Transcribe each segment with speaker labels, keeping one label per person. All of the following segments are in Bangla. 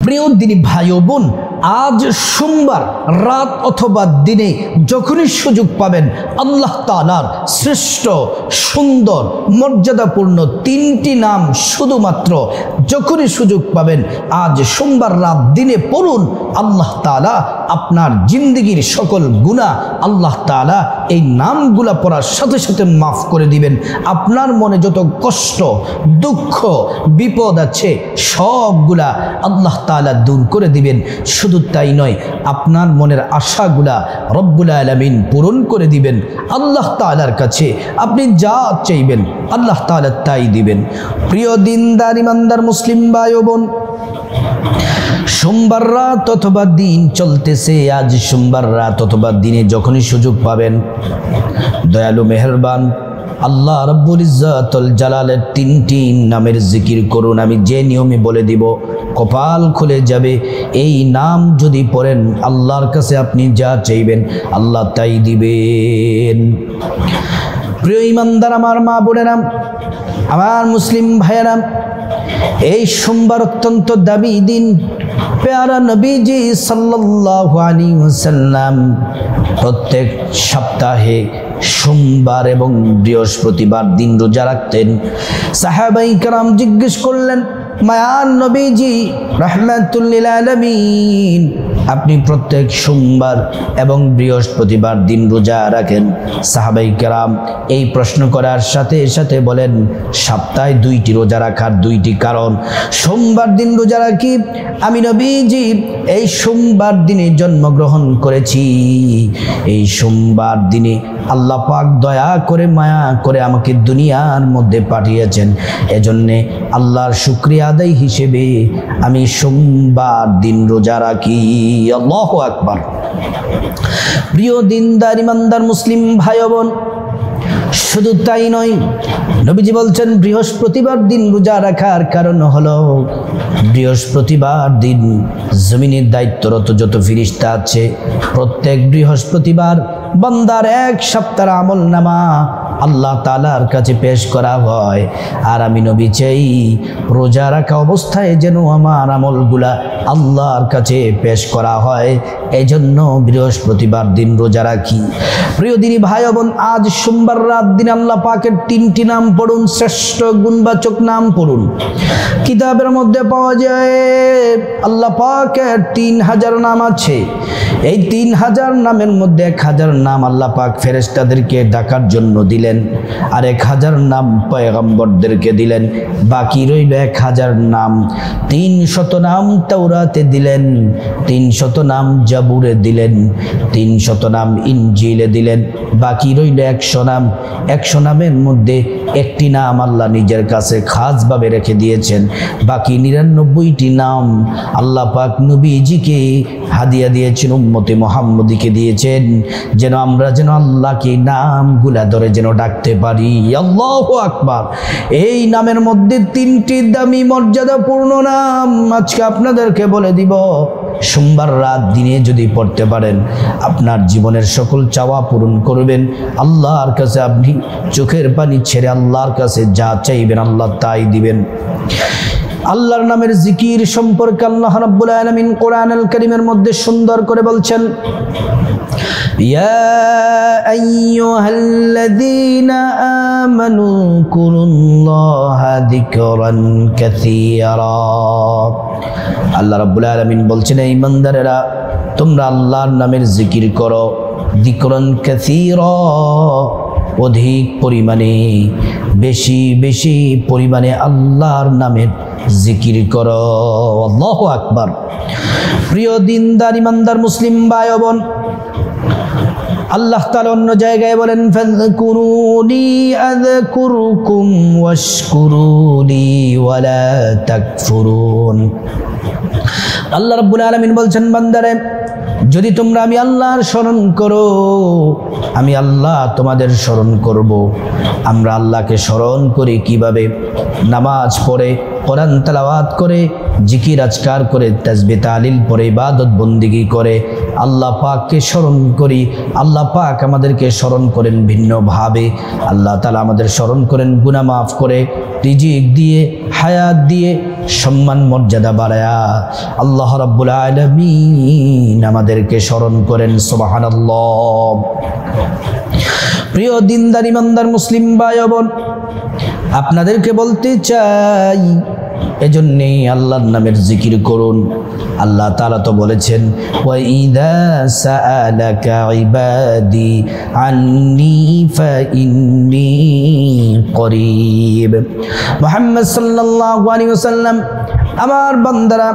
Speaker 1: প্রিয় দিনী ভাই ও বোন, আজ সোমবার রাত অথবা দিনে যখনই সুযোগ পাবেন আল্লাহ তাআলার শ্রেষ্ঠ সুন্দর মর্যাদাপূর্ণ তিনটি নাম শুধুমাত্র যখনই সুযোগ পাবেন আজ সোমবার রাত দিনে পড়ুন। আল্লাহ তাআলা আপনার জিন্দেগির সকল গুনাহ আল্লাহ তাআলা এই নামগুলা পড়ার সাথে সাথে মাফ করে দিবেন। আপনার মনে যত কষ্ট দুঃখ বিপদ আছে সবগুলা আল্লাহ তাআলা দূর করে দিবেন। শুধু তাই নয়, আপনার মনের আশাগুলা রব্বুল আলামিন পূরণ করে দিবেন। আল্লাহ তাআলার কাছে আপনি যা চাইবেন আল্লাহ তাআলা তাই দিবেন। প্রিয় দিনদার ইমানদার মুসলিম ভাই ও বোন, সোমবার রাত অথবা দিন চলতেছে, আজ সোমবার রাত অথবা দিনে যখনই সুযোগ পাবেন দয়ালু মেহেরবান আল্লাহ রব্বুল ইজ্জাতুল জালালের তিনটি নামের জিকির করুন। আমি যে নিয়মে বলে দিব কপাল খুলে যাবে। এই নাম যদি পড়েন আল্লাহর কাছে আপনি যা চাইবেন আল্লাহ তাই দিবেন। প্রিয় ইমানদার আমার মা বোনেরা, আমার মুসলিম ভাইয়েরা, এই সোমবার অত্যন্ত দামি দিন। প্যারা নবীজি সাল্লাল্লাহু আলাইহি ওয়াসাল্লাম প্রত্যেক সপ্তাহে সোমবার এবং বৃহস্পতিবার দিন রোজা রাখতেন। সাহাবায়ে কেরাম জিজ্ঞেস করলেন, মায়ার নবীজি রাহমাতুল লিল আলামিন, আপনি প্রত্যেক সোমবার এবং বৃহস্পতিবার দিন রোজা রাখেন। সাহাবায়ে কেরাম এই প্রশ্ন করার সাথে সাথে বলেন, সপ্তাহে দুইটি রোজা রাখার দুইটি কারণ। সোমবার দিন রোজা রাখি, আমি নবীজি এই সোমবার দিনে জন্মগ্রহণ করেছি। এই সোমবার দিনে আল্লাহ পাক দয়া করে মায়া করে আমাকে দুনিয়ার মধ্যে পাঠিয়েছেন। এজন্যে আল্লাহর শুকরিয়া আদায় হিসেবে আমি সোমবার দিন রোজা রাখি। আল্লাহু আকবার। প্রিয় দিনদার ইমানদার মুসলিম ভাই বোন, শুধু তাই নয়, নবীজি বলছেন বৃহস্পতিবার দিন রোজা রাখার কারণ হলো বৃহস্পতিবার দিন জমিনের দায়িত্বরত যত ফেরেশতা আছে প্রত্যেক বৃহস্পতিবার বান্দার এক সপ্তাহের আমলনামা আল্লাহ তাআলার কাছে পেশ করা হয়। আর আমি নবী চাই রোজা রাখা অবস্থায় যেন আমার আমলগুলা আল্লাহর কাছে পেশ করা হয়, এজন্য বৃহস্পতিবার দিন রোজা রাখি। প্রিয় দিনী ভাই বোন, আজ সোমবার রাত দিন আল্লাহ পাকের তিনটি নাম পড়ুন, শ্রেষ্ঠ গুণবাচক নাম পড়ুন। কিতাবের মধ্যে পাওয়া যায় আল্লাহ পাকের 3000 নাম আছে। এই 3000 নামের মধ্যে 1000 নাম আল্লাহ পাক ফেরেশতাদেরকে ডাকার জন্য দিলেন, আর 1000 নাম পয়গম্বরদেরকে দিলেন। বাকি রইল 1000 নাম। 300 নাম তাওরাতে দিলেন, 300 নাম জাবুরে দিলেন, 300 নাম ইনজিলে দিলেন। বাকি রইল 100 নাম। 100 নামের মধ্যে একটি নাম আল্লাহ নিজের কাছে খাসভাবে রেখে দিয়েছেন। বাকি 99টি নাম আল্লাহ পাক নবীজিকে হাদিয়া দিয়েছেন, উম্মতে মুহাম্মদীকে দিয়েছেন, যেন আমরা যেন আল্লাহকে নামগুলা ধরে যেন ডাকতে পারি। আল্লাহু আকবার। এই নামের মধ্যে 3টি দামি মর্যাদাপূর্ণ নাম আজকে আপনাদেরকে বলে দিব। সোমবার রাত দিনে যদি পড়তে পারেন আপনার জীবনের সকল চাওয়া পূরণ করবেন। আল্লাহর কাছে আপনি চোখের পানি ছেড়ে আল্লাহর কাছে যা চাইবেন আল্লাহ তাই দিবেন। আল্লাহর নামের জিকির সম্পর্কে আল্লাহ রাব্বুল আলামিন কোরআনুল কারীমের মধ্যে সুন্দর করে বলছেন, ইয়া আইয়ুহাল্লাযীনা আমানু কুরুল্লাহা যিকরান কাসীরা। আল্লাহ রাব্বুল আলামিন বলছেন, এই ইমানদারেরা তোমরা আল্লাহর নামের জিকির করো, যিকরান কাসীরা, অধিক পরিমাণে বেশি বেশি পরিমাণে আল্লাহর নামের জিকির করো। আল্লাহু আকবার। প্রিয় দিনদার ইমানদার মুসলিম ভাই বোন, আল্লাহ তাআলা অন্য জায়গায় বলেন, ফাযকুরুনি আযকুরুকুম ওয়াশকুরুলি ওয়ালা তাকফুরুন। আল্লাহ রাব্বুল আলামিন বলছেন, বান্দারে যদি তোমরা আমি আল্লাহর স্মরণ করো আমি আল্লাহ তোমাদের স্মরণ করব। আমরা আল্লাহকে স্মরণ করি কিভাবে? নামাজ পড়ে, কোরআন তেলাওয়াত করে, জিকির আজকার করে, তাসবিহ তাহলিল পরে, ইবাদত বন্দিগি করে আল্লাহ পাককে স্মরণ করি। আল্লাহ পাক আমাদেরকে স্মরণ করেন ভিন্নভাবে। আল্লাহ তাআলা আমাদের স্মরণ করেন গুনাহ মাফ করে, রিজিক দিয়ে, হায়াত দিয়ে, সম্মান মর্যাদা বাড়ায়া। আল্লাহ রাব্বুল আলামিন আমাদেরকে স্মরণ করেন। সুবহানাল্লাহ। প্রিয় দিনদার ইমানদার মুসলিম ভাই বোন, আপনাদেরকে বলতে চাই, এজন্যই আল্লাহর নামের জিকির করুন। আল্লাহ তাআলা তো বলেছেন, ওয়া ইযা সাআলাকা ইবাদি আন্নী ফাইন্নী করিব। মুহাম্মদ সাল্লাল্লাহু আলাইহি ওয়াসাল্লাম, আমার বান্দারা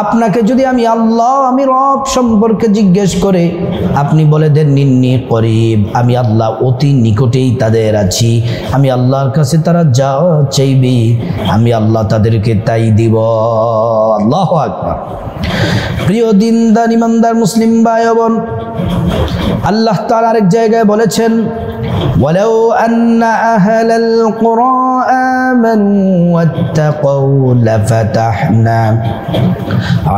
Speaker 1: আপনাকে যদি আমি আল্লাহ, আমি রব সম্পর্কে জিজ্ঞেস করে, আপনি বলে দেন ইন্নী করিব, আমি আল্লাহ অতি নিকটেই তাদের আছি। আমি আল্লাহর কাছে তারা যা চাইবে আমি আল্লাহ তাদেরকে তাই দিব। আল্লাহু আকবার। প্রিয় দিনদার ইমানদার মুসলিম ভাই বোন, আল্লাহ তাআলা আরেক জায়গায় বলেছেন, ওয়ালাউ আন্না আহলাল কুরা আমানু ওয়াত্তাকাউ লাফাতাহনা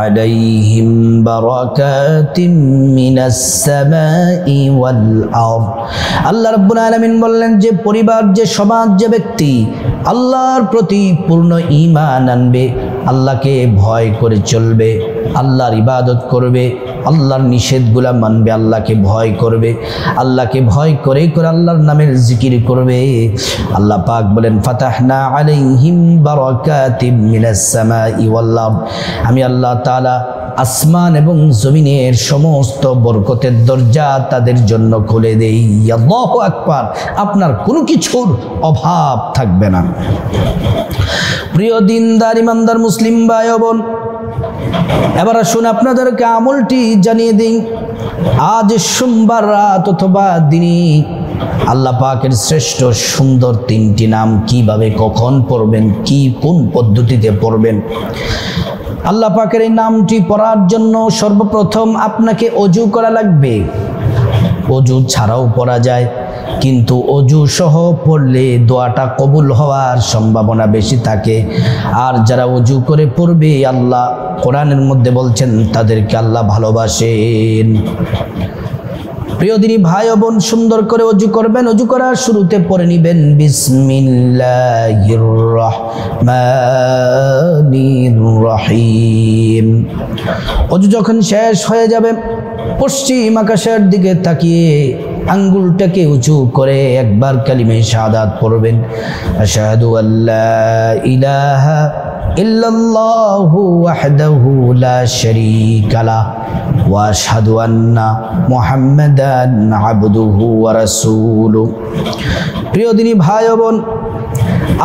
Speaker 1: আলাইহিম বারাকাতিন মিনাস সামাই ওয়াল আরদ। আল্লাহ রাব্বুল আলামিন বললেন, যে পরিবার, যে সমাজ, যে ব্যক্তি আল্লাহর প্রতি পূর্ণ ঈমান আনবে, আল্লাহকে ভয় করে চলবে, আল্লাহর ইবাদত করবে, আল্লাহর নিষেধগুলা মানবে, আল্লাহকে ভয় করবে, আল্লাহকে ভয় করে করে আল্লাহর নামের জিকির করবে, আল্লাহ পাক বলেন, ফাতাহনা আলাইহিম বারাকাতিম মিনাস সামাই ওয়াল আরদ, আমি আল্লাহ তাআলা আসমান এবং জমিনের সমস্ত বরকতের দরজা তাদের জন্য খুলে দেই। আল্লাহু আকবার। আপনার কোনো কিছুর অভাব থাকবে না। প্রিয় দিনদার ইমানদার মুসলিম ভাই বোন, এবার আসুন আপনাদেরকে আমলটি জানিয়ে দিই। আজ সোমবার রাত অথবা দিনে আল্লাহ পাকের শ্রেষ্ঠ সুন্দর তিনটি নাম কিভাবে কখন পড়বেন, কোন পদ্ধতিতে পড়বেন। আল্লাহ পাকের এই নামটি পড়ার জন্য সর্বপ্রথম আপনাকে ওযু করা লাগবে। ওযু ছাড়াও পড়া যায়, কিন্তু ওযু সহ পড়লে দোয়াটা কবুল হওয়ার সম্ভাবনা বেশি থাকে। আর যারা ওযু করে পড়বে, আল্লাহ কোরআনের মধ্যে বলছেন তাদেরকে আল্লাহ ভালোবাসেন। প্রিয় দিনী ভাই ও বোন, সুন্দর করে ওযু করবেন। ওযু করার শুরুতে পড়ে নিবেন বিসমিল্লাহির রহমানির রহিম। ওযু যখন শেষ হয়ে যাবে, পশ্চিম আকাশের দিকে তাকিয়ে আঙ্গুলটাকে উঁচু করে একবার কালিমে শাহাদাত পড়বেন। আশহাদু আল্লা ইলাহা ইল্লাল্লাহু ওয়াহদাহু লা শারীকা লাহু ওয়া আশহাদু আন্না মুহাম্মাদান আবদুহু ওয়া রাসূলুহু। প্রিয় দিনী ভাই ও বোন,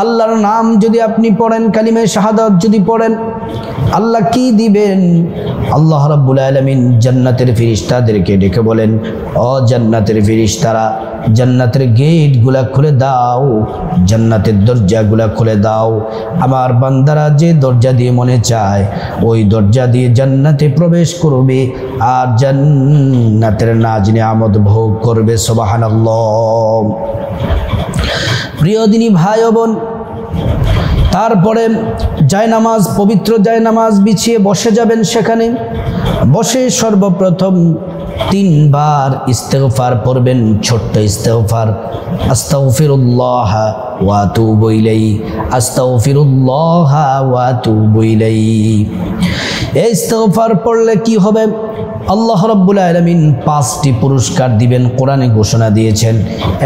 Speaker 1: আল্লাহর নাম যদি আপনি পড়েন, কালিমে শাহাদাত যদি পড়েন, আল্লাহ কি দিবেন? আল্লাহ রাব্বুল আলামিন জান্নাতের ফেরেশতাদেরকে ডেকে বলেন, ও জান্নাতের ফেরেশতারা, জান্নাতের গেটগুলা খুলে দাও, জান্নাতের দরজাগুলা খুলে দাও। আমার বান্দারা যে দরজা দিয়ে মনে চায় ওই দরজা দিয়ে জান্নাতে প্রবেশ করবে আর জান্নাতের নাজ নিয়ামত ভোগ করবে। সুবহানাল্লাহ। প্রিয় দিনী ভাই ও বোন, তারপরে জায়নামাজ, পবিত্র জায়নামাজ বিছিয়ে বসে যাবেন। সেখানে বসে সর্বপ্রথম 3 বার ইস্তেগফার পড়বেন, ছোট্ট ইস্তেগফার। আস্তাগফিরুল্লাহ ওয়া আতুবু ইলাইহি, আস্তাগফিরুল্লাহ ওয়া আতুবু ইলাইহি। এই ইস্তেগফার পড়লে কি হবে? আল্লাহ রাব্বুল আলামিন 5টি পুরস্কার দিবেন। কোরআনে ঘোষণা দিয়েছেন,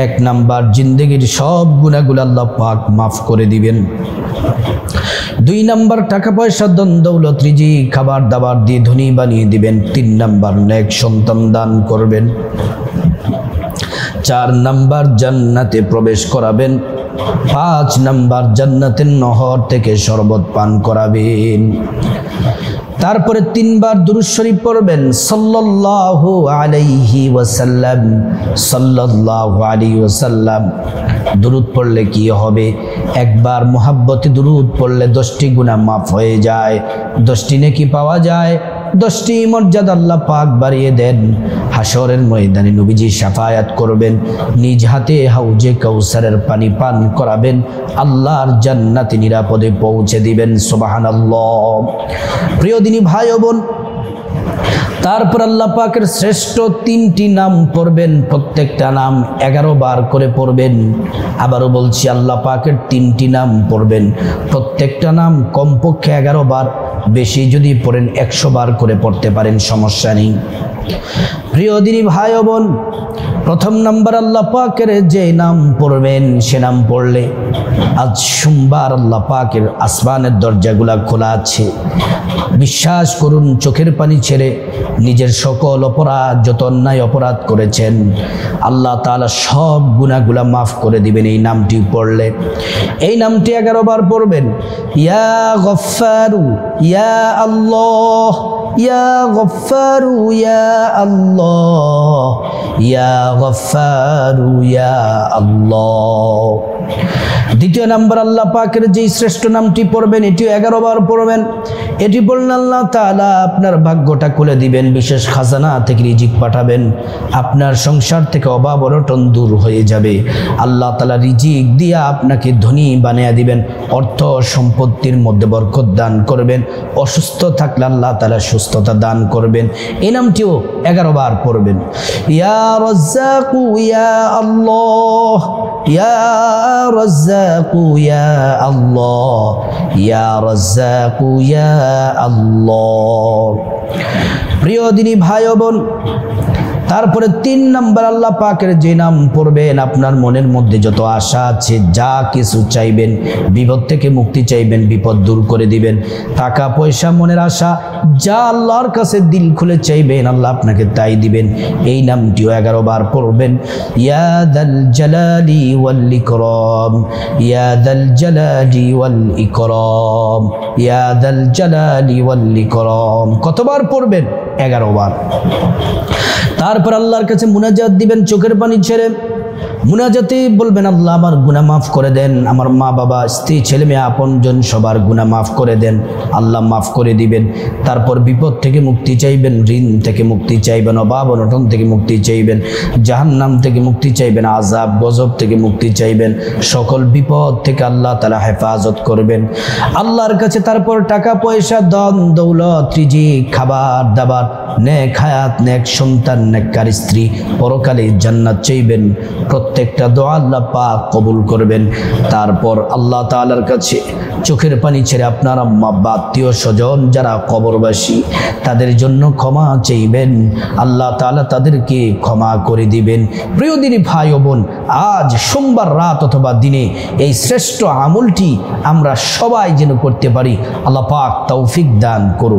Speaker 1: 1 নাম্বার, জিন্দেগির সব গুনাহগুলো আল্লাহ পাক মাফ করে দিবেন। 2 নাম্বার, টাকা পয়সা, ধন দৌলত, রিজিক, খাবার দাবার দিয়ে ধনী বানিয়ে দিবেন। 3 নাম্বার, নেক সন্তান দান করবেন। 4 নাম্বার, জান্নাতে প্রবেশ করাবেন। 5 নাম্বার, জান্নাতের নহর থেকে শরবত পান করাবেন। তারপরে 3 বার দুরূদ শরীফ পড়বেন, সাল্লাল্লাহু আলাইহি ওয়াসাল্লাম, সাল্লাল্লাহু আলাইহি ওয়াসাল্লাম। দুরূদ পড়লে কি হবে? একবার মুহাব্বতে দুরূদ পড়লে 10টি গুনাহ মাফ হয়ে যায়, 10টি নেকি পাওয়া যায়, 10টি মর্যাদা আল্লাহ পাক বাড়িয়ে দেন। হাসরের ময়দানে নবীজি শাফায়াত করবেন, নিজ হাতে হাউজে কাউসারের পানি পান করাবেন, আল্লাহর জান্নাতে নিরাপদে পৌঁছে দিবেন। সুবহানাল্লাহ। প্রিয় দিনী ভাই ও বোন, তারপর আল্লাহ পাকের শ্রেষ্ঠ 3টি নাম পড়বেন, প্রত্যেকটা নাম 11 বার করে পড়বেন। আবারও বলছি, আল্লাহ পাকের 3টি নাম পড়বেন, প্রত্যেকটা নাম কমপক্ষে 11 বার, বেশি যদি পড়েন 100 বার করে পড়তে পারেন, সমস্যা নেই। প্রিয় দিনী ভাই ও বোন, প্রথম নাম্বার আল্লাহ পাকের যে নাম পড়বেন, সে নাম পড়লে আজ সোমবার আল্লাহ পাকের আসমানের দরজাগুলা খোলা আছে। বিশ্বাস করুন, চোখের পানি ছেড়ে নিজের সকল অপরাধ, যত অন্যায় অপরাধ করেছেন, আল্লাহ তাআলা সব গুনাহগুলা মাফ করে দিবেন এই নামটি পড়লে। এই নামটি 11 বার পড়বেন। ইয়া গফফারু ইয়া আল্লাহ, ইয়া গফফারু ইয়া আল্লাহ, ইয়া গফফারু ইয়া আল্লাহ। দ্বিতীয় নাম্বার আল্লাহ পাকের যেই শ্রেষ্ঠ নামটি পড়বেন, এটিও 11 বার পড়বেন। এটি পড়লে আল্লাহ তাআলা আপনার ভাগ্যটা খুলে দিবেন, বিশেষ খাজানা থেকে রিজিক পাঠাবেন, আপনার সংসার থেকে অভাব অনটন দূর হয়ে যাবে। আল্লাহ তাআলা রিজিক দিয়ে আপনাকে ধনী বানিয়ে দিবেন, অর্থ সম্পত্তির মধ্যে বরকত দান করবেন, অসুস্থ থাকলে আল্লাহ তাআলা সুস্থতা দান করবেন। এই নামটিও 11 বার পড়বেন। ইয়া রাজ্জাকু ইয়া আল্লাহ, ইয়া রাজ্জাকু ইয়া আল্লাহ, ইয়া রাজ্জাকু ইয়া আল্লাহ। প্রিয় দিনী ভাই ও বোন, তারপরে 3 নাম্বার আল্লাহ পাকের যে নাম পড়বেন, আপনার মনের মধ্যে যত আশা আছে, যা কিছু চাইবেন, বিপদ থেকে মুক্তি চাইবেন, বিপদ দূর করে দিবেন, টাকা পয়সা মনের আশা যা আল্লাহর কাছে দিল খুলে চাইবেন, আল্লাহ আপনাকে তাই দিবেন। এই নামটিও 11 বার পড়বেন। ইয়া দাল জালালি ওয়াল ইকরাম, ইয়া দাল জালালি ওয়াল ইকরাম, ইয়া দাল জালালি ওয়াল ইকরাম। কতবার পড়বেন? 11 বার। তারপর আল্লাহর কাছে মুনাজাত দিবেন, চোখের পানি ছেড়ে মুনাজাতে বলবেন, আল্লাহ আমার গুনাহ মাফ করে দেন, আমার মা বাবা স্ত্রী ছেলে মেয়ে আপনজন সবার গুনাহ মাফ করে দেন। আল্লাহ মাফ করে দিবেন। তারপর বিপদ থেকে মুক্তি চাইবেন, ঋণ থেকে মুক্তি চাইবেন, অভাব অনটন থেকে মুক্তি চাইবেন, জাহান্নাম থেকে মুক্তি চাইবেন, আযাব গজব থেকে মুক্তি চাইবেন, সকল বিপদ থেকে আল্লাহ তাআলা হেফাজত করবেন আল্লাহর কাছে। তারপর টাকা পয়সা, ধন দৌলত, রিজিক, খাবার দাবার, নেক হায়াত, নেক সন্তান, নেককার স্ত্রী, পরকালে জান্নাত চাইবেন। প্রত্যেকটা দোয়া আল্লাহ পাক কবুল করবেন। তারপর আল্লাহ তাআলার কাছে চোখের পানি ছেড়ে আপনার আম্মা বা আত্মীয় স্বজন যারা কবরবাসী, তাদের জন্য ক্ষমা চাইবেন, আল্লাহ তাআলা তাদেরকে ক্ষমা করে দিবেন। প্রিয় দিনী ভাই ও বোন, আজ সোমবার রাত অথবা দিনে এই শ্রেষ্ঠ আমলটি আমরা সবাই যেন করতে পারি, আল্লাহ পাক তৌফিক দান করুন।